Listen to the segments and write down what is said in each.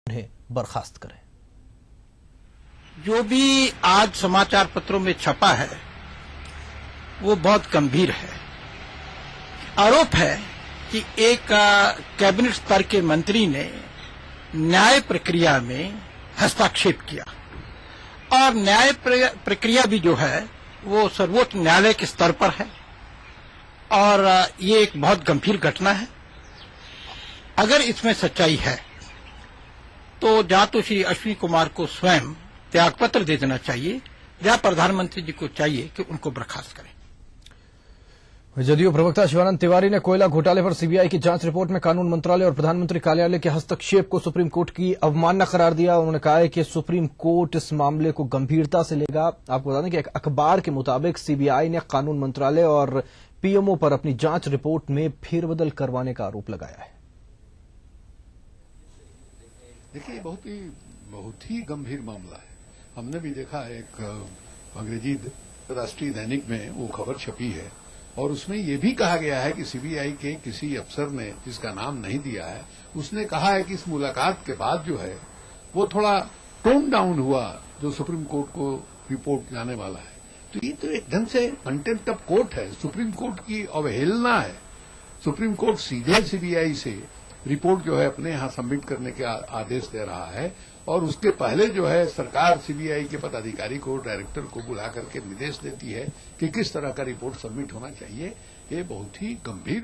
उन्हें बर्खास्त करें। जो भी आज समाचार पत्रों में छपा है वो बहुत गंभीर है। आरोप है कि एक कैबिनेट स्तर के मंत्री ने न्याय प्रक्रिया में हस्तक्षेप किया और न्याय प्रक्रिया भी जो है वो सर्वोच्च न्यायालय के स्तर पर है और ये एक बहुत गंभीर घटना है। अगर इसमें सच्चाई है तो या तो श्री अश्विनी कुमार को स्वयं त्यागपत्र दे देना चाहिए या प्रधानमंत्री जी को चाहिए कि उनको बर्खास्त करें। जदयू प्रवक्ता शिवानंद तिवारी ने कोयला घोटाले पर सीबीआई की जांच रिपोर्ट में कानून मंत्रालय और प्रधानमंत्री कार्यालय के हस्तक्षेप को सुप्रीम कोर्ट की अवमानना करार दिया। उन्होंने कहा है कि सुप्रीम कोर्ट इस मामले को गंभीरता से लेगा। आपको बता दें कि एक अखबार के मुताबिक सीबीआई ने कानून मंत्रालय और पीएमओ पर अपनी जांच रिपोर्ट में फेरबदल करवाने का आरोप लगाया है। देखिए, बहुत ही गंभीर मामला है। हमने भी देखा है, एक अंग्रेजी राष्ट्रीय दैनिक में वो खबर छपी है और उसमें ये भी कहा गया है कि सीबीआई के किसी अफसर ने, जिसका नाम नहीं दिया है, उसने कहा है कि इस मुलाकात के बाद जो है वो थोड़ा टोन डाउन हुआ जो सुप्रीम कोर्ट को रिपोर्ट जाने वाला है। तो ये तो एक ढंग से कंटेम्प्ट ऑफ कोर्ट है, सुप्रीम कोर्ट की अवहेलना है। सुप्रीम कोर्ट सीधे सीबीआई से रिपोर्ट जो है अपने यहां सबमिट करने के आदेश दे रहा है और उसके पहले जो है सरकार सीबीआई के पदाधिकारी को, डायरेक्टर को बुला करके निर्देश देती है कि किस तरह का रिपोर्ट सबमिट होना चाहिए। ये बहुत ही गंभीर।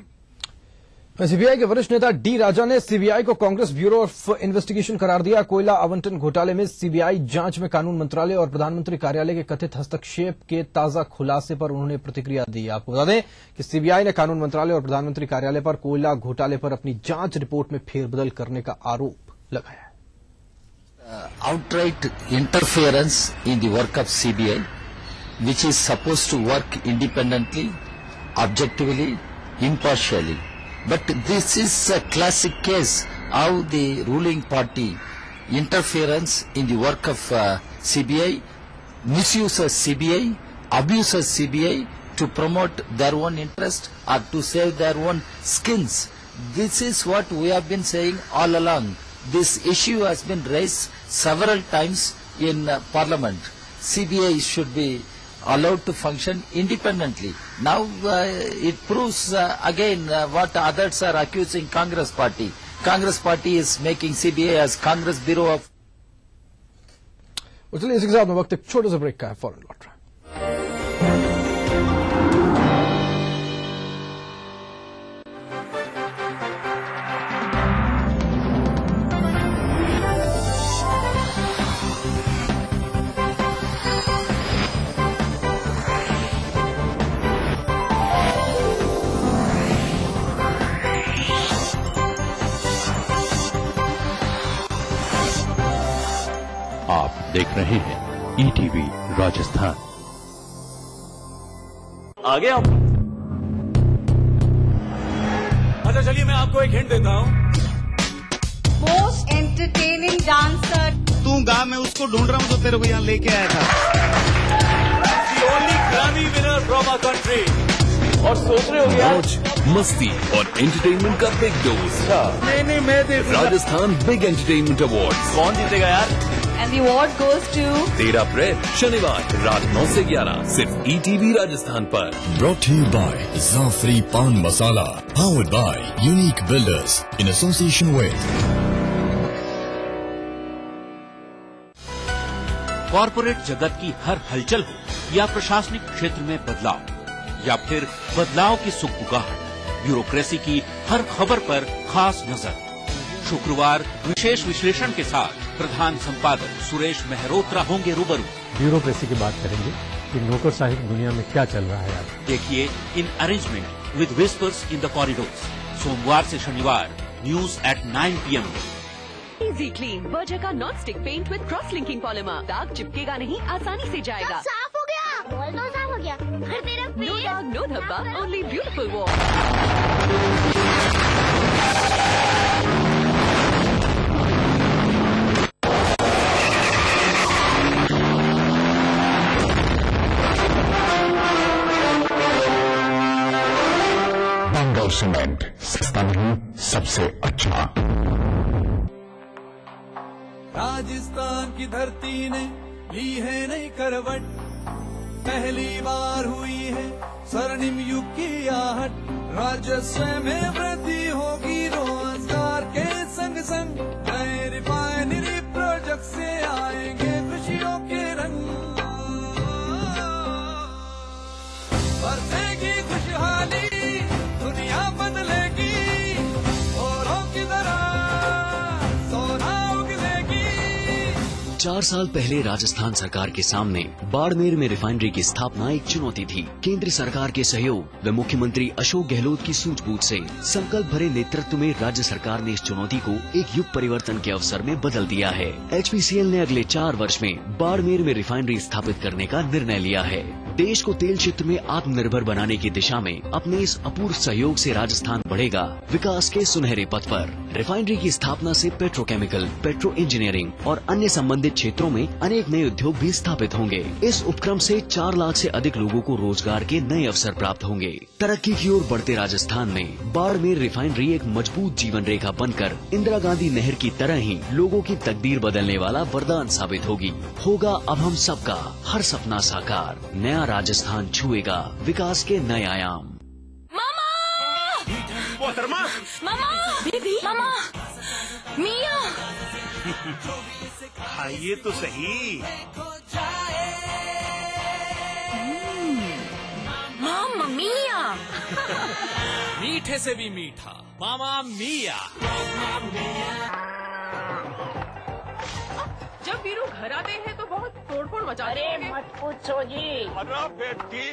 सीबीआई के वरिष्ठ नेता डी राजा ने सीबीआई को कांग्रेस ब्यूरो ऑफ इन्वेस्टिगेशन करार दिया। कोयला आवंटन घोटाले में सीबीआई जांच में कानून मंत्रालय और प्रधानमंत्री कार्यालय के कथित हस्तक्षेप के ताजा खुलासे पर उन्होंने प्रतिक्रिया दी। आपको बता दें कि सीबीआई ने कानून मंत्रालय और प्रधानमंत्री कार्यालय पर कोयला घोटाले पर अपनी जांच रिपोर्ट में फेरबदल करने का आरोप लगाया है। Outright interference in the work of CBI, which is supposed to work independently, objectively, impartially. But this is a classic case how the ruling party interference in the work of CBI, misuses CBI, abuses CBI to promote their own interest or to save their own skins. This is what we have been saying all along. This issue has been raised several times in Parliament. CBI should be allowed to function independently. Now it proves again what others are accusing Congress Party. Congress Party is making CBI as Congress Bureau of. चलिए इसी के साथ में वक्त एक छोटे से break का है, फौरन लौट रहा है। आप देख रहे हैं ईटीवी राजस्थान। आगे आप। अच्छा चलिए मैं आपको एक हिंट देता हूँ। Most entertaining dancer. तू गाँव में उसको ढूंढ रहा हूँ जो तेरे को यहाँ लेके आया था। The only Grammy winner from our country। और सोच रहे हो यार मस्ती और एंटरटेनमेंट का बिग डोज। नहीं मैं देखूंगा। Rajasthan big entertainment award. कौन जीतेगा यार? And the award goes to 13 अप्रैल शनिवार रात 9 से 11 सिर्फ ईटीवी राजस्थान पर। Brought to you by Zafri Pan Masala, powered by Unique Builders in association with. Corporate जगत की हर हलचल हो या प्रशासनिक क्षेत्र में बदलाव या फिर बदलाव की सुगबुगाहट, ब्यूरोक्रेसी की हर खबर पर खास नजर। शुक्रवार विशेष विश्लेषण के साथ प्रधान संपादक सुरेश मेहरोत्रा होंगे रूबरू। ब्यूरोक्रेसी की बात करेंगे कि नौकरशाही दुनिया में क्या चल रहा है आज। देखिए in arrangement with whispers in the corridors, सोमवार से शनिवार news at 9 PM। Easy clean Berger का non stick paint with cross linking polymer. दाग चिपकेगा नहीं, आसानी से जाएगा। साफ हो गया, वॉल तो साफ हो गया। फिर तेरा नो दाग नो धब्बा, ओनली ब्यूटीफुल वॉल। सीमेंट सस्ता नहीं, सबसे अच्छा। राजस्थान की धरती ने ली है नई करवट, पहली बार हुई है स्वर्णिम युग की आहट। राजस्व में वृद्धि होगी रोजगार के संग संग, नए रिफाइनरी प्रोजेक्ट से आएंगे खुशियों के रंग। बरसेगी खुशहाली, दुनिया बदलेगी, औरों की तरह सोना उगलेगी। 4 साल पहले राजस्थान सरकार के सामने बाड़मेर में रिफाइनरी की स्थापना एक चुनौती थी। केंद्र सरकार के सहयोग व मुख्यमंत्री अशोक गहलोत की सूझबूझ से संकल्प भरे नेतृत्व में राज्य सरकार ने इस चुनौती को एक युग परिवर्तन के अवसर में बदल दिया है। HPCL ने अगले 4 वर्ष में बाड़मेर में रिफाइनरी स्थापित करने का निर्णय लिया है। देश को तेल क्षेत्र में आत्मनिर्भर बनाने की दिशा में अपने इस अपूर्व सहयोग से राजस्थान बढ़ेगा विकास के सुनहरे पथ पर। रिफाइनरी की स्थापना से पेट्रोकेमिकल, पेट्रो इंजीनियरिंग और अन्य संबंधित क्षेत्रों में अनेक नए उद्योग भी स्थापित होंगे। इस उपक्रम से 4 लाख से अधिक लोगों को रोजगार के नए अवसर प्राप्त होंगे। तरक्की की ओर बढ़ते राजस्थान में बाड़मेर रिफाइनरी एक मजबूत जीवन रेखा बनकर इंदिरा गांधी नहर की तरह ही लोगों की तकदीर बदलने वाला वरदान साबित होगी। होगा अब हम सबका हर सपना साकार, नया राजस्थान छुएगा विकास के नए आयाम। मोहतरमा, मामा, बेबी, मामा, मिया। खाइए तो सही। मामा मिया। मीठे से भी मीठा मामा मिया। जब वीरू घर आते हैं तो बहुत तोड़फोड़ मचाते हैं। अरे मत पूछो जी। अरे बेटी,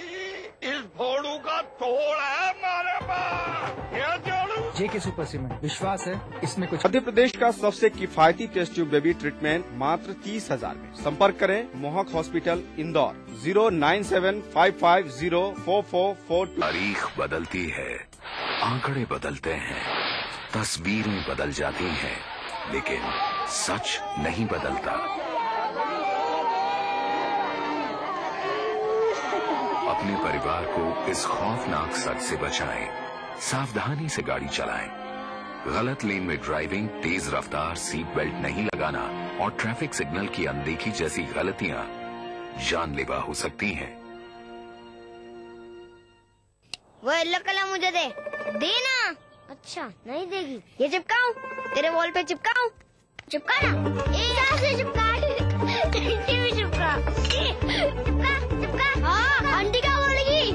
इस भोड़ू का तोड़ है हमारे पास। क्या जोड़ू? JK सुपर सीमेंट, विश्वास है इसमें कुछ। मध्य प्रदेश का सबसे किफायती टेस्ट ट्यूब बेबी ट्रीटमेंट मात्र 30,000 में। संपर्क करें मोहक हॉस्पिटल इंदौर 09755044442। तारीख बदलती है, आंकड़े बदलते हैं, तस्वीरें बदल जाती हैं, लेकिन सच नहीं बदलता। अपने परिवार को इस खौफनाक सच से बचाएं। सावधानी से गाड़ी चलाएं। गलत लेन में ड्राइविंग, तेज रफ्तार, सीट बेल्ट नहीं लगाना और ट्रैफिक सिग्नल की अनदेखी जैसी गलतियां जानलेवा हो सकती हैं। वो येलो कलर मुझे दे। देना। अच्छा नहीं देगी। ये चिपकाऊं? तेरे वॉल पे चिपकाऊं? चिपका ना। से चिपका। टीवी चिपका। चिपका चिपका। हाँ आंटी क्या बोलेगी?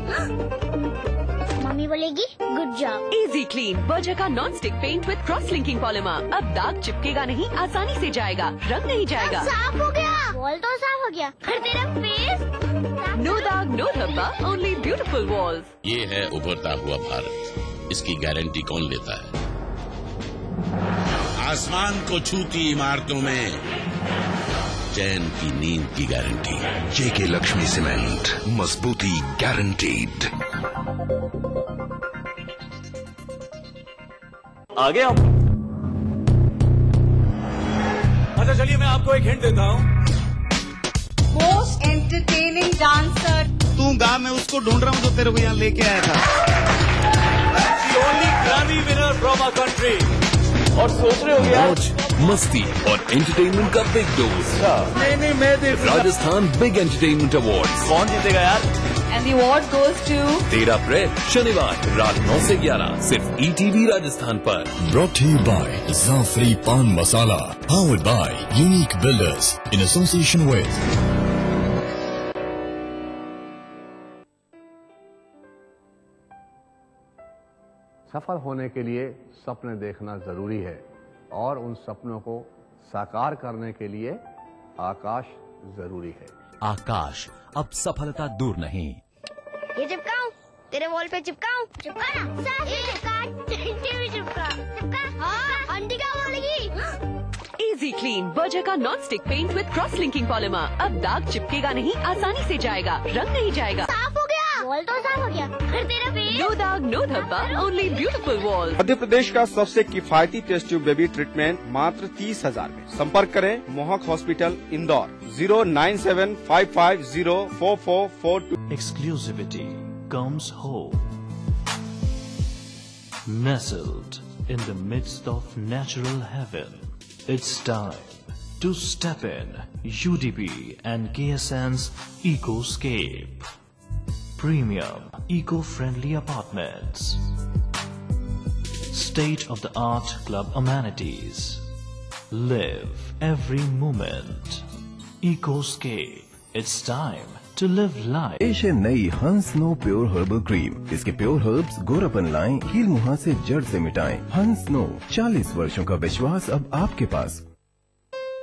मम्मी बोलेगी good job. Easy clean Berger का non stick paint with cross linking polymer. अब दाग चिपकेगा नहीं, आसानी से जाएगा, रंग नहीं जाएगा। साफ हो गया। वॉल तो साफ हो गया, फिर तेरा फेस। नो दाग, नो धब्बा, ओनली ब्यूटीफुल वॉल्स। ये है उभरता हुआ भारत। इसकी गारंटी कौन लेता है? आसमान को छूती इमारतों में चैन की नींद की गारंटी। JK लक्ष्मी सीमेंट, मजबूती गारंटीड। आगे आप। अच्छा चलिए मैं आपको एक हिंट देता हूँ। Most entertaining dancer. तू गाँव में उसको ढूंढ रहा हूँ जो तेरे को यहाँ लेके आया था। The only Grammy winner from our country। और सोच रहे हो यार, मस्ती और एंटरटेनमेंट का बिग डोज। नहीं मैं देख। राजस्थान बिग एंटरटेनमेंट अवार्ड कौन जीतेगा यार? And the award goes to 13 अप्रैल शनिवार रात 9 से 11 सिर्फ ETV राजस्थान पर। Brought to you by Zafri Pan Masala, powered by Unique Builders in association with सफल होने के लिए सपने देखना जरूरी है और उन सपनों को साकार करने के लिए आकाश जरूरी है। आकाश, अब सफलता दूर नहीं। ये चिपकाऊं? तेरे वॉल पे चिपकाऊं? चिपका ना। चिपका। टीवी चिपका। चिपका। हाँ आंटी क्या बोलेगी? इजी क्लीन बर्जर का non stick paint with cross linking polymer. अब दाग चिपकेगा नहीं, आसानी से जाएगा, रंग नहीं जाएगा। साफ हो गया। वॉल तो साफ हो गया, फिर तेरा फेस। नो दाग, नो धब्बा, only beautiful walls. Madhya Pradesh का सबसे किफायती टेस्ट ट्यूब बेबी ट्रीटमेंट मात्र 30,000 में। संपर्क करें मोहक hospital Indore 09755044442। Exclusivity comes home. Nestled in the midst of natural heaven, it's time to step in. UDP and KSN's Ecoscape. Premium, eco-friendly apartments. State-of-the-art club amenities. Live every moment. Ecoscape. It's time to live life. पेश है नई हंस no pure herbal cream. इसके pure herbs गोरापन लाएं, कील मुहासे जड़ से मिटाएं। हंस नो, 40 वर्षों का विश्वास अब आपके पास।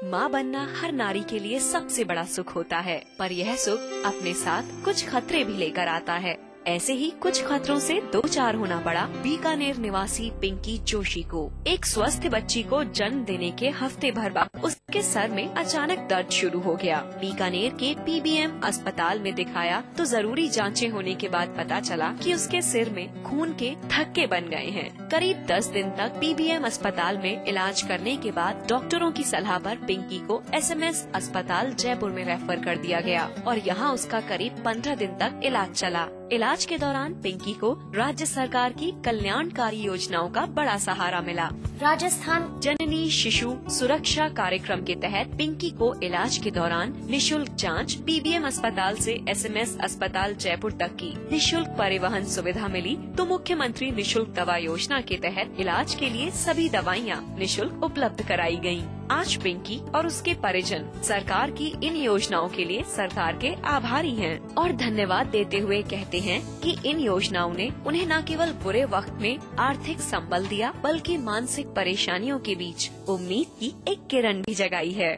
माँ बनना हर नारी के लिए सबसे बड़ा सुख होता है, पर यह सुख अपने साथ कुछ खतरे भी लेकर आता है। ऐसे ही कुछ खतरों से दो चार होना पड़ा बीकानेर निवासी पिंकी जोशी को। एक स्वस्थ बच्ची को जन्म देने के हफ्ते भर बाद उसके सर में अचानक दर्द शुरू हो गया। बीकानेर के पीबीएम अस्पताल में दिखाया तो जरूरी जांचें होने के बाद पता चला कि उसके सिर में खून के थक्के बन गए हैं। करीब 10 दिन तक पीबीएम अस्पताल में इलाज करने के बाद डॉक्टरों की सलाह पर पिंकी को एसएमएस अस्पताल जयपुर में रेफर कर दिया गया और यहाँ उसका करीब 15 दिन तक इलाज चला। इलाज के दौरान पिंकी को राज्य सरकार की कल्याणकारी योजनाओं का बड़ा सहारा मिला। राजस्थान जननी शिशु सुरक्षा कार्यक्रम के तहत पिंकी को इलाज के दौरान निशुल्क जांच, पीबीएम अस्पताल से एसएमएस अस्पताल जयपुर तक की निशुल्क परिवहन सुविधा मिली तो मुख्यमंत्री निशुल्क दवा योजना के तहत इलाज के लिए सभी दवाइयाँ निशुल्क उपलब्ध कराई गयी। आज पिंकी और उसके परिजन सरकार की इन योजनाओं के लिए सरकार के आभारी हैं और धन्यवाद देते हुए कहते हैं कि इन योजनाओं ने उन्हें न केवल बुरे वक्त में आर्थिक संबल दिया बल्कि मानसिक परेशानियों के बीच उम्मीद की एक किरण भी जगाई है।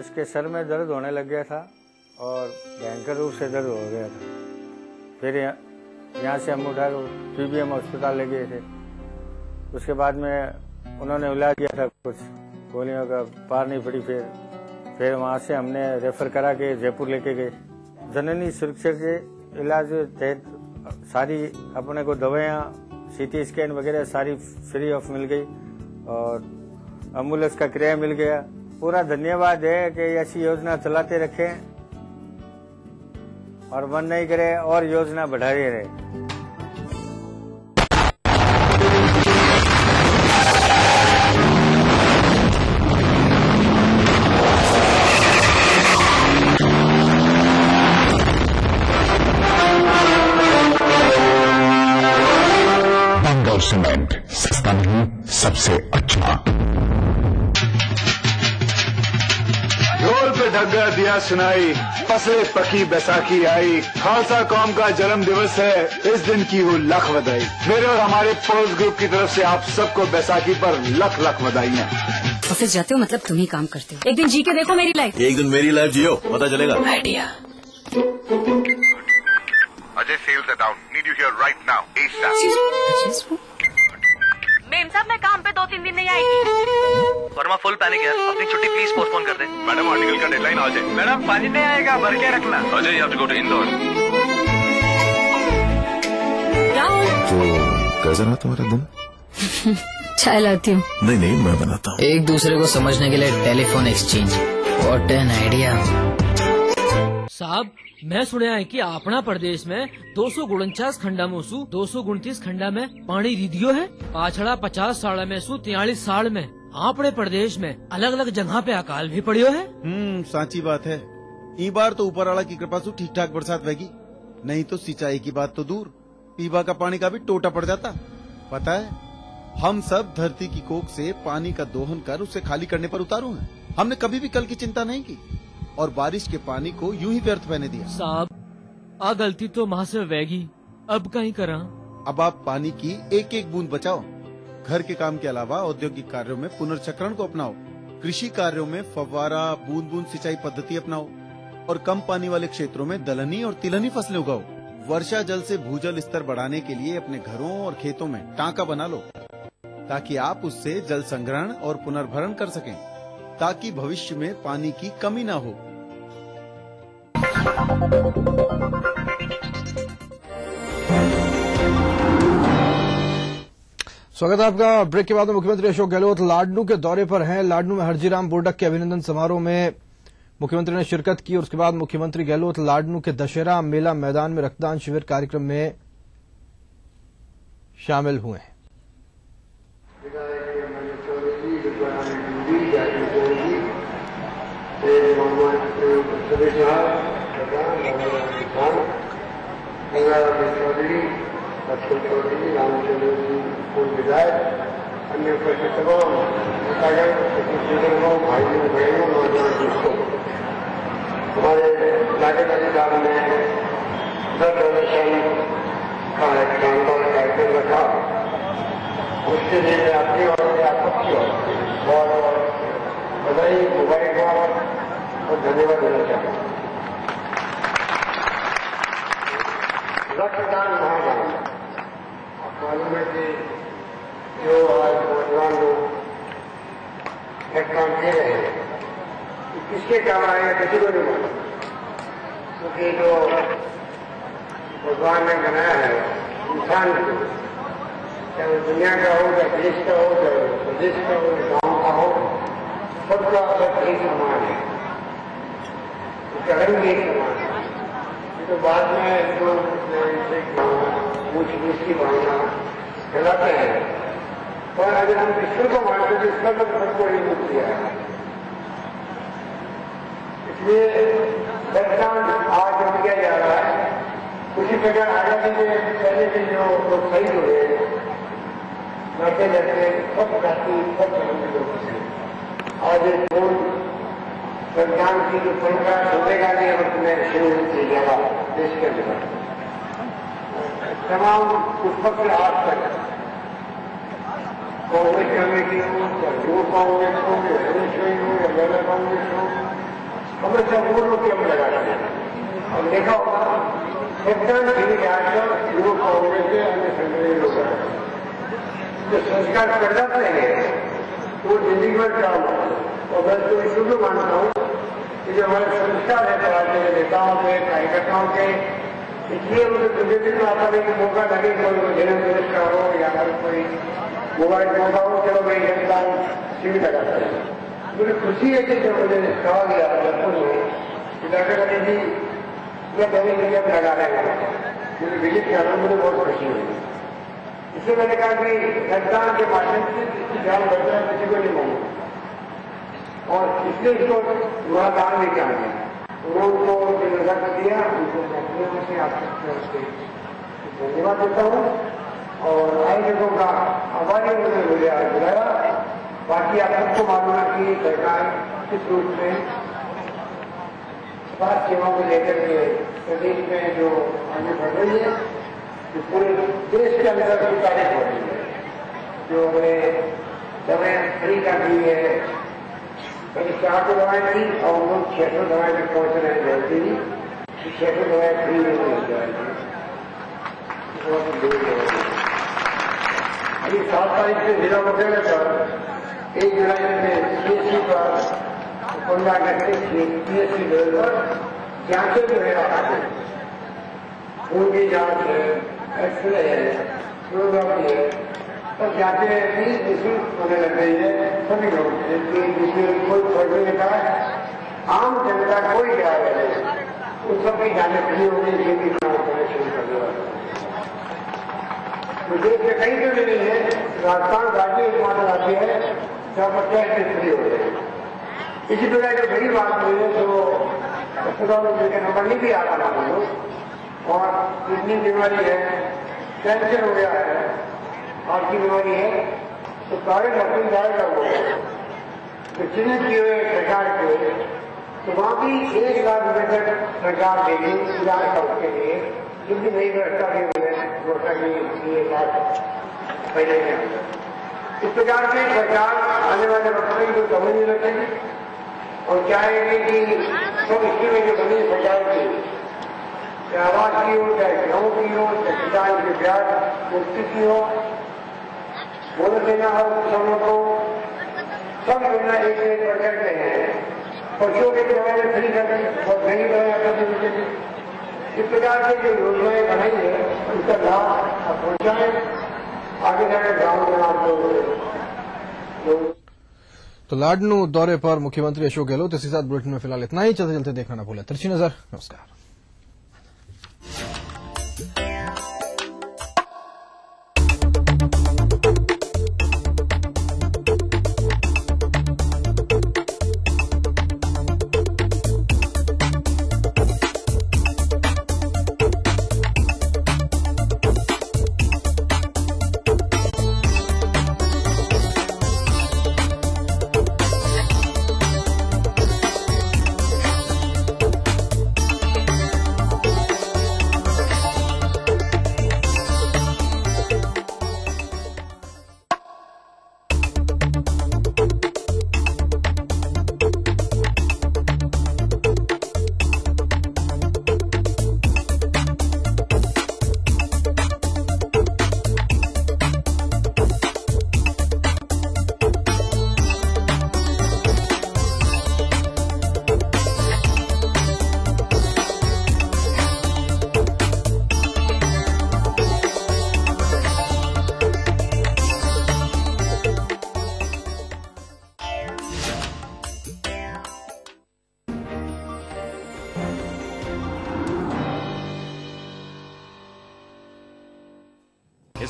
इसके सर में दर्द होने लग गया था और भयंकर रूप से दर्द हो गया था। फिर यहाँ से हम उठा पीबीएम अस्पताल ले गए थे। उसके बाद में उन्होंने इलाज किया था, कुछ गोलियों का पार नहीं पड़ी। फिर वहाँ से हमने रेफर करा के जयपुर लेके गए। जननी सुरक्षा के इलाज तहत सारी अपने को दवाइयाँ, सीटी स्कैन वगैरह सारी फ्री ऑफ मिल गई और एम्बुलेंस का किराया मिल गया। पूरा धन्यवाद है कि ऐसी योजना चलाते रखें और मन नहीं करे और योजना बढ़ाते रहे। सीमेंट सस्ता नहीं, सबसे अच्छा। ढोल पे ढग्गा दिया सुनाई, फसले पकी बैसाखी आई। खालसा कौम का जन्म दिवस है, इस दिन की हो लख बधाई। मेरे और हमारे पड़ोस ग्रुप की तरफ से आप सबको बैसाखी पर लख लख बधाइयाँ। ऑफिस जाते हो मतलब तुम ही काम करते हो। एक दिन जी के देखो मेरी लाइफ। एक दिन मेरी लाइफ जियो, पता चलेगा। Idea. Ajay, sales are down. Need you here right now. ASAP. Ma'am साहब मैं काम पे 2-3 दिन नहीं आएगी। वर्मा फुल पैनिक है, अपनी छुट्टी प्लीज पोस्टपोन कर दे। मैडम आर्टिकल का डेडलाइन आ जाए। मैडम पानी नहीं आएगा, भर के रखना। Ajay, you have to go to Indore. तो कैसा रहा तुम्हारा दिन? चाय लाती हूँ। नहीं मैं बनाता हूँ। एक दूसरे को समझने के लिए telephone exchange. What an idea. साहब मैं सुना है कि अपना प्रदेश में 249 खंडा में सु 229 खंडा में पानी रिदियो है। पाछड़ा 50 साल में सु 43 साल में अपने प्रदेश में अलग अलग जगह पे अकाल भी पड़ियो है। साची बात है। ई बार तो ऊपर वाला की कृपा से ठीक ठाक बरसात होगी, नहीं तो सिंचाई की बात तो दूर, पीवा का पानी का भी टोटा पड़ जाता। पता है हम सब धरती की कोख से पानी का दोहन कर उसे खाली करने पर उतारू हैं। हमने कभी भी कल की चिंता नहीं की और बारिश के पानी को यूं ही व्यर्थ बहने दिया। साहब आ गलती तो माँ से वेगी, अब कहीं करा। अब आप पानी की एक एक बूंद बचाओ। घर के काम के अलावा औद्योगिक कार्यों में पुनर्चक्रण को अपनाओ। कृषि कार्यों में फव्वारा बूंद बूंद सिंचाई पद्धति अपनाओ और कम पानी वाले क्षेत्रों में दलहनी और तिलहनी फसलें उगाओ। वर्षा जल से भूजल स्तर बढ़ाने के लिए अपने घरों और खेतों में टांका बना लो ताकि आप उससे जल संग्रहण और पुनर्भरण कर सकें, ताकि भविष्य में पानी की कमी ना हो। स्वागत है आपका। ब्रेक के बाद मुख्यमंत्री अशोक गहलोत लाडनू के दौरे पर हैं। लाडनू में हरजीराम बोर्डक के अभिनंदन समारोह में मुख्यमंत्री ने शिरकत की और उसके बाद मुख्यमंत्री गहलोत लाडनू के दशहरा मेला मैदान में रक्तदान शिविर कार्यक्रम में शामिल हुए हैं। चौधरी, अक्षय चौधरी, रामचंद्र जी, पूर्व विधायक, अन्य उपस्थित तमाम नेतागण, भाइयों बहनों, नौजवान दोस्तों, हमारे इलाके अधिकार में ब्लड डोनेशन का एक शानदार कार्यक्रम रखा। उसके लिए मैं अपनी और आप सबकी ओर बहुत बधाई, मुबारकबाद और धन्यवाद देना चाहता हूँ। रक्तदान महादान, आप मालूम है कि जो आज नौजवान लोग रक्तदान दे रहे हैं, किसके काम आएगा किसी को नहीं मालूम, क्योंकि जो भगवान ने बनाया है इंसान को, चाहे दुनिया का हो, चाहे देश का हो, चाहे प्रदेश का हो, गाँव का हो, सबका सब एक समान है, उसका रंग एक समान है। तो बाद में लोग ऊंच नीच की भावना फैलाते हैं, पर अगर हम ईश्वर को मानते तो इसका तो सबको ही मुक्त किया है। इसलिए रक्तदान आज जो किया जा रहा है, उसी प्रकार आजादी के पहले के जो लोग शहीद हुए, लड़ते लड़ते सब जाति सब धर्म के लोग थे। आज एक पूर्ण रक्तदान की जो परंपरा सोचेगा नहीं वक्त में शुरू की जाएगा देश के अंदर तमाम उस वक्त से आज तक कांग्रेस कमेटी हो, या युवा कांग्रेस हो, या हिंदुस्तानी हो, या महिला कांग्रेस हो, हमेशा पूर्ण कैंप लगाते हैं। और देखा होगा रक्तदान शिविर आजकल युवा कांग्रेस के अन्य संगठन लोग जो संस्कार कर जाते हैं वो जिंदगी भर काम हो। और मैं तो शुरू मानता हूँ कि जो हमारे संस्कार है राज्य के नेताओं के, कार्यकर्ताओं के, इसलिए मुझे प्रदेश में आता है कि मौका लगे, कोई जन्म पुरस्कार हो या कोई मोबाइल मौका हो, चलो मैं रक्तदान शिविर लगाता हूँ। मुझे खुशी है कि जब मुझे कहा गया लखनऊ में कि डॉक्टर अली जी मैं दवाई कैंप लगा रहे हैं, मुझे विजिट करना, मुझे बहुत खुशी हुई। इसलिए मैंने कहा कि रक्तदान के माध्यम से किसी जान बचना किसी को नहीं मांगू, और इसलिए इसको दान लेके आ गया। उनको रक्त दिया, उनको मैं से आप सबसे धन्यवाद देता हूँ और आयोजकों का आभारी उन्होंने मुझे आज बुलाया। बाकी आप सबको मालूम है कि सरकार किस रूप में स्वास्थ्य सेवाओं को लेकर के प्रदेश में जो आगे बढ़ रही है, जो पूरे देश के अंदर की तारीफ हो रही है, जो हमें दवाएं फ्री कर दी है। मैंने 400 दवाएं दी और हम लोग 600 दवाएं तक पहुंच रहे हैं जल्दी ही, 600 दवाएं फ्री में हो जाएगी। अभी 7 तारीख से जिला मुख्यालय पर 1 जुलाई में CSC पर 15 अगस्त से CSC लेवल पर जांचें जो है खून की जांच है, एक्सरे है, सोनोग्राफी है, और जांचें भी निःशुल्क होने लग गई है सभी लोग। जिसमें कोई फर्क नहीं कहा, आम जनता कोई क्या है उन सबकी जांचें फ्री होगी, ये भी काम करना शुरू कर दिया। तो देश में कहीं तो नहीं है, राजस्थान राज्य एकमात्र राज्य है जहाँ पर टेस्ट फ्री हो रहे हैं। इसी प्रकार जब बड़ी बात हुई है तो अस्पताल में का नंबर नहीं भी आ रहा हम लोग, और किडनी बीमारी है, कैंसर हो गया है, हार्ट की बीमारी है, तो सारे डॉक्टर जाएगा वो तो चिन्हित किए हुए सरकार के, तो वहाँ भी 1 लाख रुपए तक सरकार देगी इलाज का उसके लिए, क्योंकि नई व्यवस्था की व्यवस्था की 1 लाख पहले के अंदर। इस प्रकार से सरकार आने वाले वक्त में जो समझ नहीं रखेगी और चाहेगी कि सब स्कीमें जो बनी सरकार की, चाहे आवास की हो, चाहे गाँव की हो, चाहे किसान के ब्याज मुक्ति की हो, बोनस देना हो किसानों को, सब योजना एक बढ़कर के हैं। पशुओं की दवाएं फ्री कर दी, बहुत महंगी दवाएं कर दी। इस प्रकार से जो योजनाएं बनाई है उनका लाभ आप पहुंचाएं, आगे जाकर गाँव में आप लोग। तो लाडनू दौरे पर मुख्यमंत्री अशोक गहलोत। इसी साथ बुलेटिन में फिलहाल इतना ही। चलते चलते देखना ना भूलें तिरछी नजर। नमस्कार।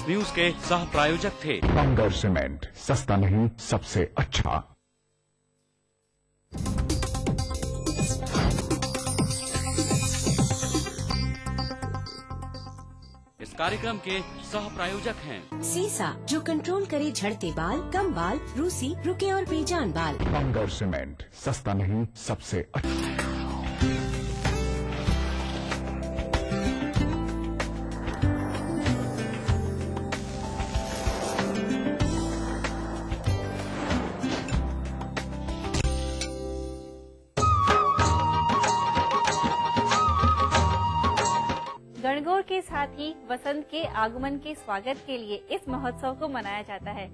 इस न्यूज के सह प्रायोजक थे बंगर सीमेंट, सस्ता नहीं सबसे अच्छा। इस कार्यक्रम के सह प्रायोजक हैं सीसा, जो कंट्रोल करे झड़ते बाल, कम बाल, रूसी, रुके और बेजान बाल। बंगर सीमेंट, सस्ता नहीं सबसे अच्छा। गणगौर के साथ ही वसंत के आगमन के स्वागत के लिए इस महोत्सव को मनाया जाता है।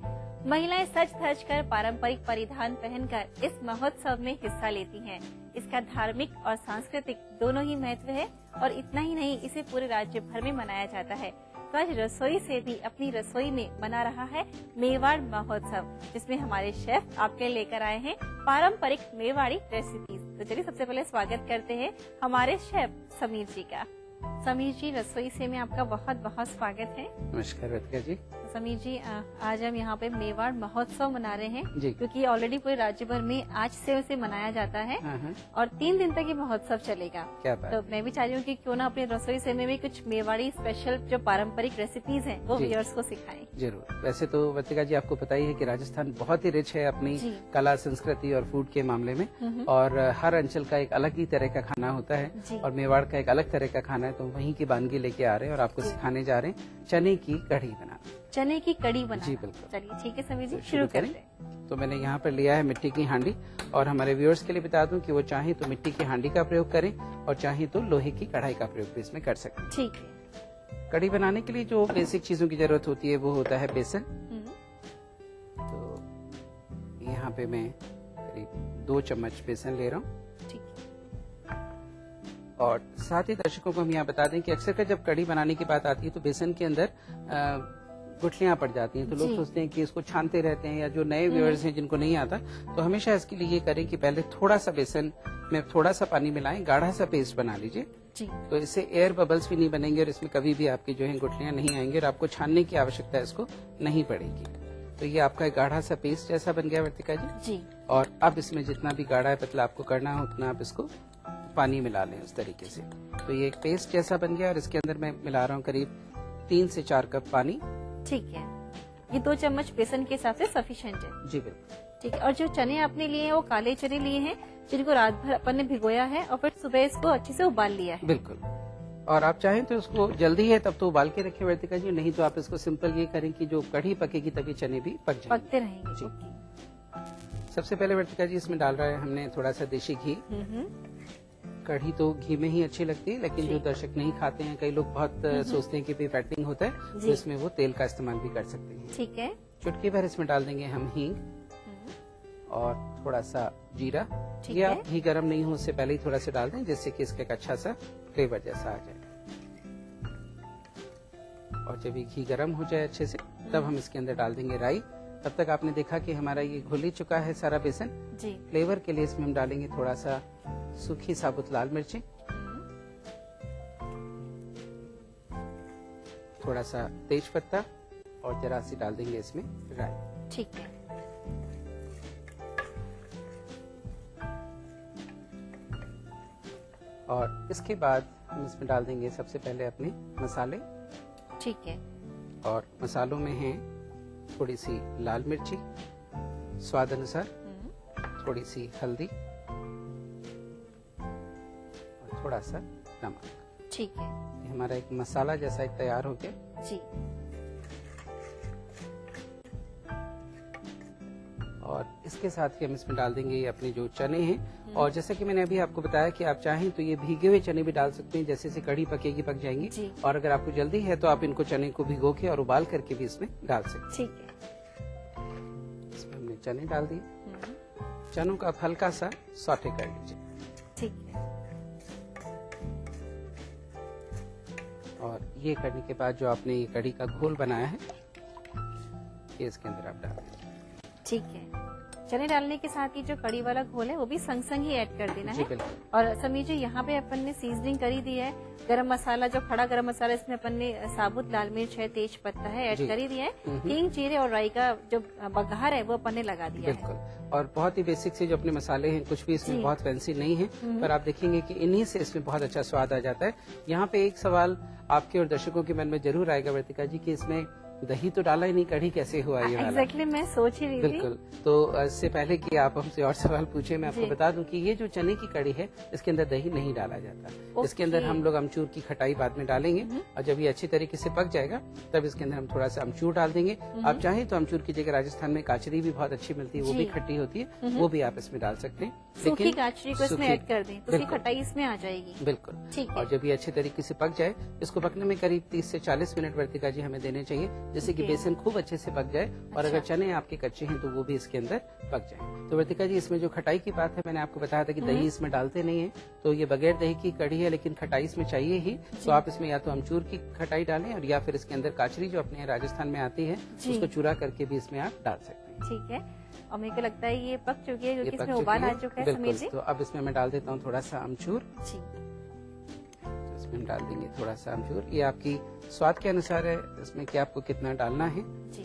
महिलाएं सज धज कर पारंपरिक परिधान पहनकर इस महोत्सव में हिस्सा लेती हैं। इसका धार्मिक और सांस्कृतिक दोनों ही महत्व है और इतना ही नहीं, इसे पूरे राज्य भर में मनाया जाता है। तो आज रसोई से भी अपनी रसोई में बना रहा है मेवाड़ महोत्सव, जिसमें हमारे शेफ आपके लेकर आए हैं पारंपरिक मेवाड़ी रेसिपीज। तो चलिए सबसे पहले स्वागत करते हैं हमारे शेफ समीर जी का। समीर जी, रसोई से में आपका बहुत बहुत स्वागत है। नमस्कार रतिका जी। समीर जी, आज हम यहाँ पे मेवाड़ महोत्सव मना रहे हैं जी, क्योंकि ऑलरेडी पूरे राज्य भर में आज से उसे मनाया जाता है और 3 दिन तक ये महोत्सव चलेगा। क्या बात। तो मैं भी चाह रही हूँ कि क्यों ना अपने रसोई से में भी कुछ मेवाड़ी स्पेशल जो पारंपरिक रेसिपीज हैं वो व्यूअर्स को सिखाएं। जरूर। वैसे तो रतिका जी आपको पता ही है कि राजस्थान बहुत ही रिच है अपनी कला, संस्कृति और फूड के मामले में, और हर अंचल का एक अलग ही तरह का खाना होता है और मेवाड़ का एक अलग तरह का खाना है। तो वहीं की वानगी लेके आ रहे हैं और आपको सिखाने जा रहे हैं चने की कढ़ी बनाना। चने की कढ़ी बनाना। जी बिल्कुल। चलिए ठीक है समीर जी, शुरू करें। तो मैंने यहाँ पर लिया है मिट्टी की हांडी, और हमारे व्यूअर्स के लिए बता दूं कि वो चाहे तो मिट्टी की हांडी का प्रयोग करें और चाहे तो लोहे की कढ़ाई का प्रयोग भी इसमें कर सकते हैं। ठीक है। कढ़ी बनाने के लिए जो बेसिक चीजों की जरूरत होती है वो होता है बेसन। तो यहाँ पे मैं करीब 2 चम्मच बेसन ले रहा हूँ। और साथ ही दर्शकों को हम यहाँ बता दें कि अक्सर का जब कढ़ी बनाने की बात आती है तो बेसन के अंदर गुठलियां पड़ जाती हैं, तो लोग सोचते हैं कि इसको छानते रहते हैं, या जो नए व्यूअर्स हैं जिनको नहीं आता, तो हमेशा इसके लिए ये करें कि पहले थोड़ा सा बेसन में थोड़ा सा पानी मिलाएं, गाढ़ा सा पेस्ट बना लीजिए। तो इससे एयर बबल्स भी नहीं बनेंगे और इसमें कभी भी आपकी जो है गुठलियां नहीं आएंगी और आपको छानने की आवश्यकता इसको नहीं पड़ेगी। तो ये आपका एक गाढ़ा सा पेस्ट जैसा बन गया वर्तिका जी। और अब इसमें जितना भी गाढ़ा है पतला आपको करना है उतना आप इसको पानी मिला लें उस तरीके से। तो ये एक पेस्ट जैसा बन गया और इसके अंदर मैं मिला रहा हूँ करीब 3 से 4 कप पानी। ठीक है, ये 2 चम्मच बेसन के हिसाब से सफिशिएंट है। जी बिल्कुल। ठीक है। और जो चने आपने लिए हैं वो काले चने लिए हैं जिनको रात भर अपन ने भिगोया है और फिर सुबह इसको अच्छे से उबाल लिया है। बिल्कुल। और आप चाहें तो उसको जल्दी है तब तो उबाल के रखें वर्तिका जी, नहीं तो आप इसको सिंपल ये करें कि जो कढ़ी पकेगी तभी चने भी पकते रहेंगे। जी। सबसे पहले वर्तिका जी इसमें डाल रहा है हमने थोड़ा सा देशी घी। कढ़ी तो घी में ही अच्छी लगती है, लेकिन जो दर्शक नहीं खाते हैं, कई लोग बहुत सोचते हैं कि भी फैटिंग होता है, तो इसमें वो तेल का इस्तेमाल भी कर सकते हैं। ठीक है। चुटकी भर इसमें डाल देंगे हम हींग और थोड़ा सा जीरा। ये आप घी गर्म नहीं हो उससे पहले ही थोड़ा सा डाल दें, जिससे कि इसका एक अच्छा सा फ्लेवर जैसा आ जाए। और जब ये घी गर्म हो जाए अच्छे से तब हम इसके अंदर डाल देंगे राई। तब तक आपने देखा कि हमारा ये घुल ही चुका है सारा बेसन। फ्लेवर के लिए इसमें हम डालेंगे थोड़ा सा सूखी साबुत लाल मिर्ची, थोड़ा सा तेज पत्ता और जरा सी डाल देंगे इसमें राई। ठीक है। और इसके बाद हम इसमें डाल देंगे सबसे पहले अपने मसाले। ठीक है। और मसालों में है थोड़ी सी लाल मिर्ची, स्वाद अनुसार, थोड़ी सी हल्दी और थोड़ा सा नमक। ठीक है। ये हमारा एक मसाला जैसा एक तैयार हो गया। जी। और इसके साथ ही हम इसमें डाल देंगे ये अपने जो चने हैं। और जैसा कि मैंने अभी आपको बताया कि आप चाहें तो ये भीगे हुए चने भी डाल सकते हैं, जैसे से कढ़ी पकेगी पक जाएंगी। और अगर आपको जल्दी है तो आप इनको चने को भिगो के और उबाल करके भी इसमें डाल सकते हैं। ठीक है। इसमें हमने चने डाल दिए। चनों का हल्का सा सौटे कर लीजिए। ठीक है। और ये करने के बाद जो आपने ये कढ़ी का घोल बनाया है ये इसके अंदर आप डाल दीजिए। ठीक है। चने डालने के साथ ही जो कड़ी वाला घोल है वो भी संग संग ही ऐड कर देना जी, है। और समीर जी यहाँ पे अपन ने सीजनिंग करी दी है, गरम मसाला जो खड़ा गरम मसाला इसमें अपन ने साबुत लाल मिर्च है, तेज पत्ता है ऐड करी दिया है, हींग, जीरे और राई का जो बघार है वो अपन ने लगा दिया है। बिल्कुल, और बहुत ही बेसिक से जो अपने मसाले हैं, कुछ भी इसमें बहुत फैंसी नहीं है, पर आप देखेंगे कि इन्हीं से इसमें बहुत अच्छा स्वाद आ जाता है। यहाँ पे एक सवाल आपके और दर्शकों के मन में जरूर आएगा वर्तिका जी कि इसमें दही तो डाला ही नहीं, कढ़ी कैसे हुआ ये वाला? एग्जैक्टली मैं सोच ही रही थी। बिल्कुल, तो इससे पहले कि आप हमसे और सवाल पूछे, मैं आपको बता दूं कि ये जो चने की कढ़ी है इसके अंदर दही नहीं डाला जाता। इसके अंदर हम लोग अमचूर की खटाई बाद में डालेंगे, और जब ये अच्छी तरीके से पक जाएगा तब इसके अंदर हम थोड़ा सा अमचूर डाल देंगे। आप चाहें तो अमचूर की जगह राजस्थान में काचरी भी बहुत अच्छी मिलती है, वो भी खट्टी होती है, वो भी आप इसमें डाल सकते हैं। सूखी काचरी को इसमें ऐड कर दें तो खटाई इसमें आ जाएगी। बिल्कुल, ठीक है। और जब ये अच्छे तरीके से पक जाए, इसको पकने में करीब 30 से 40 मिनट वर्तिका जी हमें देने चाहिए, जिससे कि बेसन खूब अच्छे से पक जाए, और अगर चने आपके कच्चे हैं तो वो भी इसके अंदर पक जाए। तो वर्तिका जी इसमें जो खटाई की बात है, मैंने आपको बताया था कि दही इसमें डालते नहीं है, तो ये बगैर दही की कढ़ी है, लेकिन खटाई इसमें चाहिए ही। तो आप इसमें या तो अमचूर की खटाई डालें, और या फिर इसके अंदर काचरी जो अपने राजस्थान में आती है उसको चूरा करके भी इसमें आप डाल सकते हैं। ठीक है, और मेरे को लगता है ये पक चुकी है क्योंकि इसमें उबाल आ चुका है समीर जी। तो अब इसमें मैं डाल देता हूँ थोड़ा सा अमचूर। इसमें हम डाल देंगे थोड़ा सा अमचूर, ये आपकी स्वाद के अनुसार है इसमें कि आपको कितना डालना है। जी।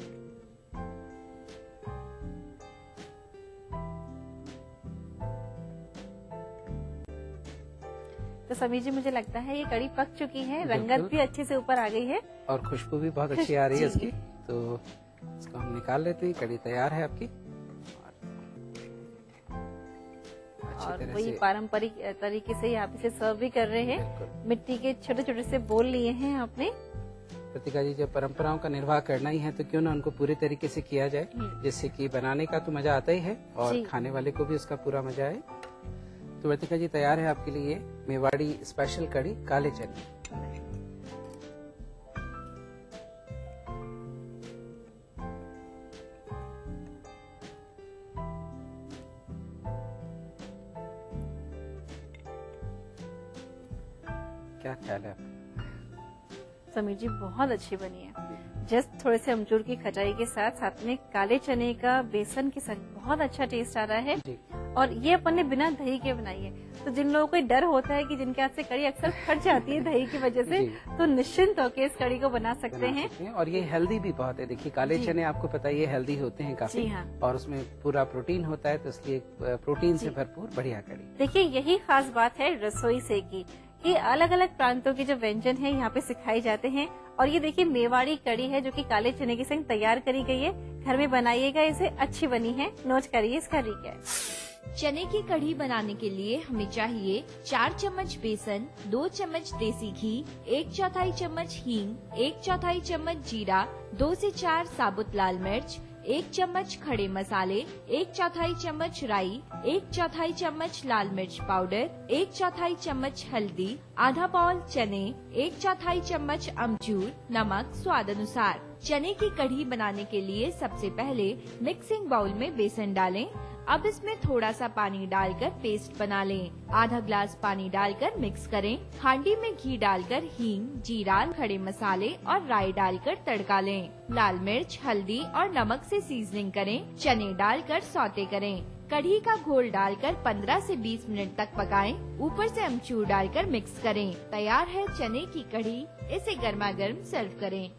तो समीर जी मुझे लगता है ये कड़ी पक चुकी है, रंगत भी अच्छे से ऊपर आ गई है और खुशबू भी बहुत अच्छी आ रही है इसकी। तो इसको हम निकाल लेते हैं, कड़ी तैयार है आपकी। और वही पारंपरिक तरीके से आप इसे सर्व भी कर रहे हैं। मिट्टी के छोटे छोटे से बोल लिए हैं आपने। वर्तिका जी, जब परंपराओं का निर्वाह करना ही है तो क्यों ना उनको पूरे तरीके से किया जाए, जिससे कि बनाने का तो मजा आता ही है और खाने वाले को भी उसका पूरा मजा आए। तो वर्तिका जी तैयार है आपके लिए मेवाड़ी स्पेशल कड़ी काले चने। क्या ख्याल है समीर जी? बहुत अच्छी बनी है। जस्ट थोड़े से अमचूर की खटाई के साथ साथ में काले चने का बेसन के साथ बहुत अच्छा टेस्ट आ रहा है। और ये अपन ने बिना दही के बनाई है, तो जिन लोगों को डर होता है कि जिनके हाथ से कड़ी अक्सर फट जाती है दही की वजह से, तो निश्चिंत होकर इस कड़ी को बना सकते हैं। और ये हेल्दी भी बहुत है। देखिए काले चने आपको पता है ये हेल्दी होते हैं काफी, और उसमें पूरा प्रोटीन होता है, तो इसलिए प्रोटीन से भरपूर बढ़िया कड़ी। देखिए यही खास बात है रसोई से की, ये अलग अलग प्रांतों के जो व्यंजन है यहाँ पे सिखाए जाते हैं। और ये देखिए मेवाड़ी कड़ी है जो कि काले चने के संग तैयार करी गई है। घर में बनाइएगा इसे, अच्छी बनी है। नोट करिए इसका रिकैप। चने की कढ़ी बनाने के लिए हमें चाहिए 4 चम्मच बेसन, 2 चम्मच देसी घी, 1/4 चम्मच हींग, 1/4 चम्मच जीरा, 2 से 4 साबुत लाल मिर्च, 1 चम्मच खड़े मसाले, 1/4 चम्मच राई, 1/4 चम्मच लाल मिर्च पाउडर, 1/4 चम्मच हल्दी, आधा बाउल चने, 1/4 चम्मच अमचूर, नमक स्वाद अनुसार। चने की कढ़ी बनाने के लिए सबसे पहले मिक्सिंग बाउल में बेसन डालें। अब इसमें थोड़ा सा पानी डालकर पेस्ट बना लें। आधा ग्लास पानी डालकर मिक्स करें। हांडी में घी डालकर हींग, जीरा, खड़े मसाले और राई डालकर तड़का लें। लाल मिर्च, हल्दी और नमक से सीजनिंग करें। चने डालकर सौते करें। कढ़ी का घोल डालकर 15 से 20 मिनट तक पकाएं। ऊपर से अमचूर डालकर मिक्स करें। तैयार है चने की कढ़ी। इसे गर्मा गर्म सर्व करें।